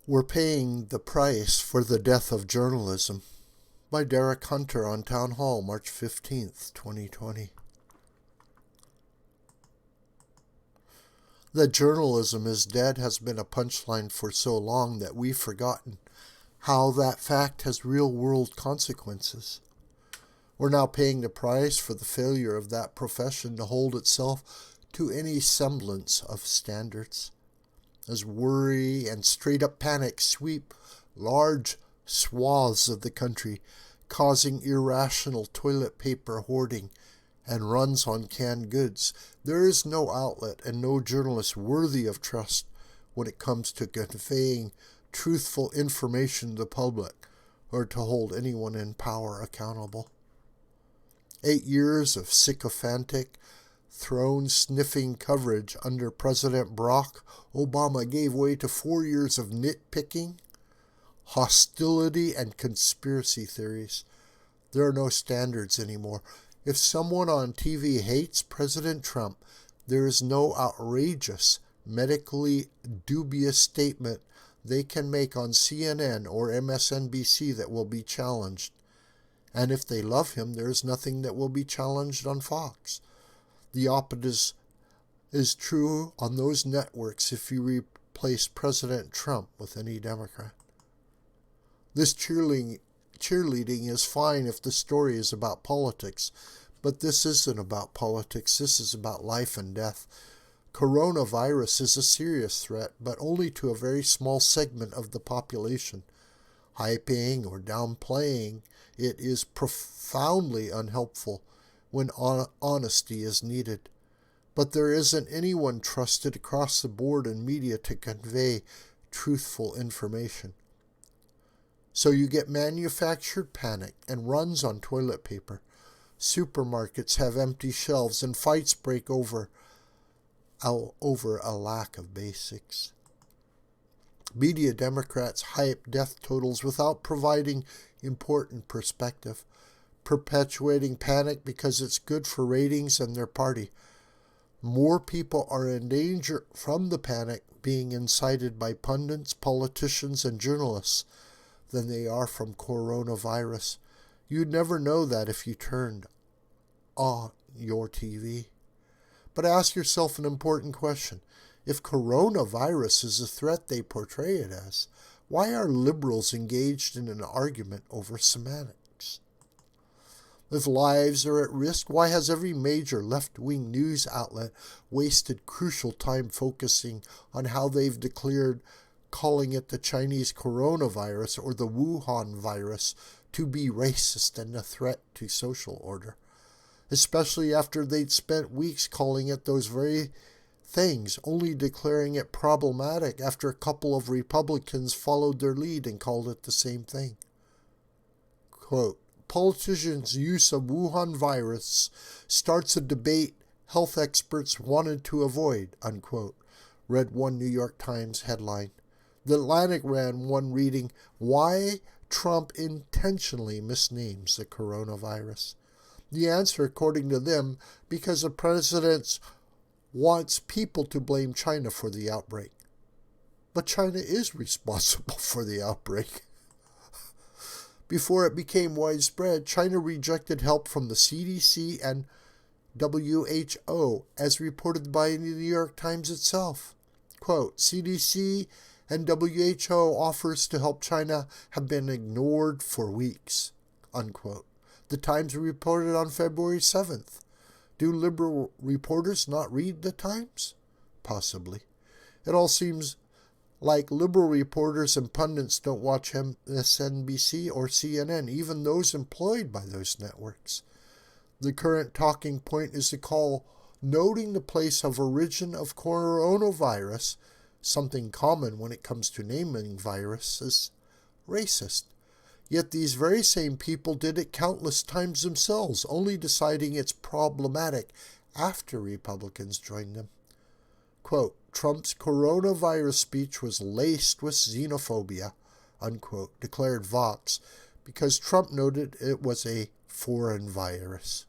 We're paying the price for the death of journalism by Derek Hunter on Townhall, March 15th, 2020. That journalism is dead has been a punchline for so long that we've forgotten how that fact has real-world consequences. We're now paying the price for the failure of that profession to hold itself to any semblance of standards. As worry and straight-up panic sweep large swaths of the country, causing irrational toilet paper hoarding and runs on canned goods, there is no outlet and no journalist worthy of trust when it comes to conveying truthful information to the public or to hold anyone in power accountable. 8 years of sycophantic, throne-sniffing coverage under President Barack Obama gave way to 4 years of nitpicking, hostility, and conspiracy theories. There are no standards anymore. If someone on TV hates President Trump, there is no outrageous, medically dubious statement they can make on CNN or MSNBC that will be challenged. And if they love him, there is nothing that will be challenged on Fox. The opposite is true on those networks if you replace President Trump with any Democrat. This cheerleading is fine if the story is about politics, but this isn't about politics. This is about life and death. Coronavirus is a serious threat, but only to a very small segment of the population. Hyping or downplaying it is profoundly unhelpful when honesty is needed. But there isn't anyone trusted across the board in media to convey truthful information. So you get manufactured panic and runs on toilet paper. Supermarkets have empty shelves and fights break over a lack of basics. Media Democrats hype death totals without providing important perspective, perpetuating panic because it's good for ratings and their party. More people are in danger from the panic being incited by pundits, politicians, and journalists than they are from coronavirus. You'd never know that if you turned on your TV. But ask yourself an important question. If coronavirus is the threat they portray it as, why are liberals engaged in an argument over semantics? If lives are at risk, why has every major left-wing news outlet wasted crucial time focusing on how they've declared calling it the Chinese coronavirus or the Wuhan virus to be racist and a threat to social order? Especially after they'd spent weeks calling it those very things, only declaring it problematic after a couple of Republicans followed their lead and called it the same thing. Quote, politicians' use of Wuhan virus starts a debate health experts wanted to avoid, unquote, read one New York Times headline. The Atlantic ran one reading, Why Trump Intentionally Misnames the Coronavirus. The answer, according to them, because the president wants people to blame China for the outbreak. But China is responsible for the outbreak. Before it became widespread, China rejected help from the CDC and WHO, as reported by the New York Times itself. Quote, CDC and WHO offers to help China have been ignored for weeks, unquote. The Times reported on February 7th. Do liberal reporters not read the Times? Possibly. It all seems like liberal reporters and pundits don't watch MSNBC or CNN, even those employed by those networks. The current talking point is to call noting the place of origin of coronavirus, something common when it comes to naming viruses, racist. Yet these very same people did it countless times themselves, only deciding it's problematic after Republicans joined them. Quote, Trump's coronavirus speech was laced with xenophobia, unquote, declared Vox, because Trump noted it was a foreign virus.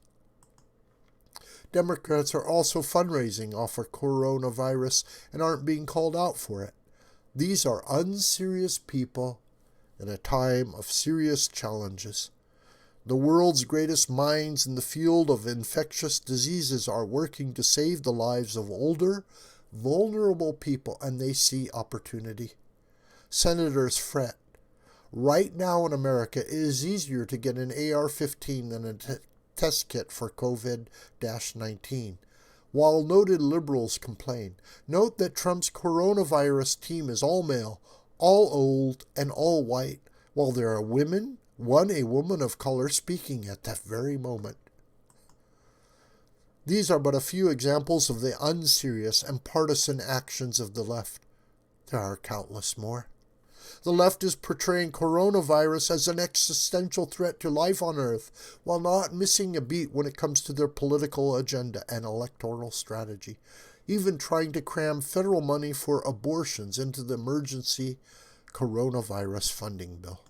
Democrats are also fundraising off for coronavirus and aren't being called out for it. These are unserious people in a time of serious challenges. The world's greatest minds in the field of infectious diseases are working to save the lives of older, vulnerable people, and they see opportunity. Senators fret. Right now in America, it is easier to get an AR-15 than a test kit for COVID-19. While noted liberals complain, note that Trump's coronavirus team is all male, all old, and all white, while there are women, a woman of color, speaking at that very moment. These are but a few examples of the unserious and partisan actions of the left. There are countless more. The left is portraying coronavirus as an existential threat to life on Earth, while not missing a beat when it comes to their political agenda and electoral strategy, even trying to cram federal money for abortions into the emergency coronavirus funding bill.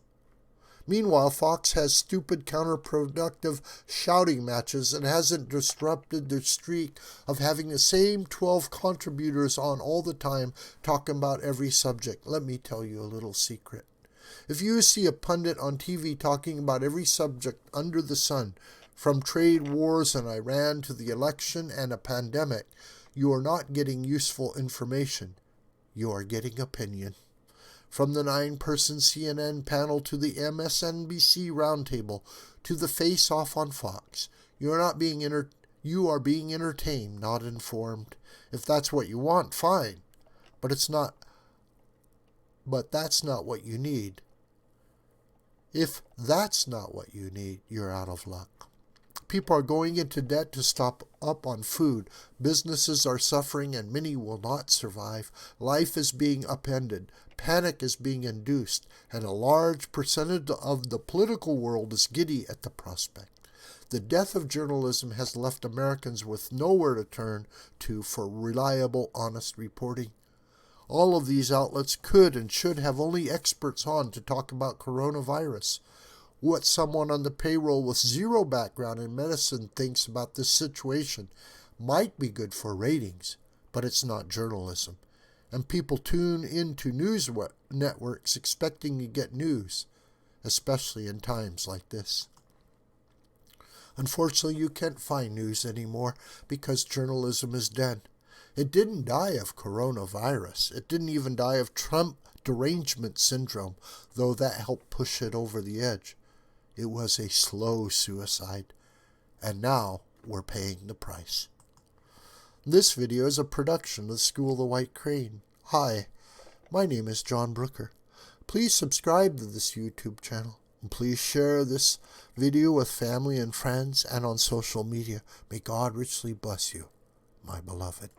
Meanwhile, Fox has stupid, counterproductive shouting matches and hasn't disrupted the streak of having the same 12 contributors on all the time talking about every subject. Let me tell you a little secret. If you see a pundit on TV talking about every subject under the sun, from trade wars in Iran to the election and a pandemic, you are not getting useful information. You are getting opinion. From the 9-person CNN panel to the MSNBC roundtable to the face-off on Fox, you are being entertained, not informed. If that's what you want, fine, but that's not what you need. If that's not what you need, you're out of luck. People are going into debt to stock up on food. Businesses are suffering and many will not survive. Life is being upended. Panic is being induced. And a large percentage of the political world is giddy at the prospect. The death of journalism has left Americans with nowhere to turn to for reliable, honest reporting. All of these outlets could and should have only experts on to talk about coronavirus. What someone on the payroll with zero background in medicine thinks about this situation might be good for ratings, but it's not journalism. And people tune into news networks expecting to get news, especially in times like this. Unfortunately, you can't find news anymore because journalism is dead. It didn't die of coronavirus. It didn't even die of Trump Derangement Syndrome, though that helped push it over the edge. It was a slow suicide, and now we're paying the price. This video is a production of the School of the White Crane. Hi, my name is John Brooker. Please subscribe to this YouTube channel, and please share this video with family and friends and on social media. May God richly bless you, my beloved.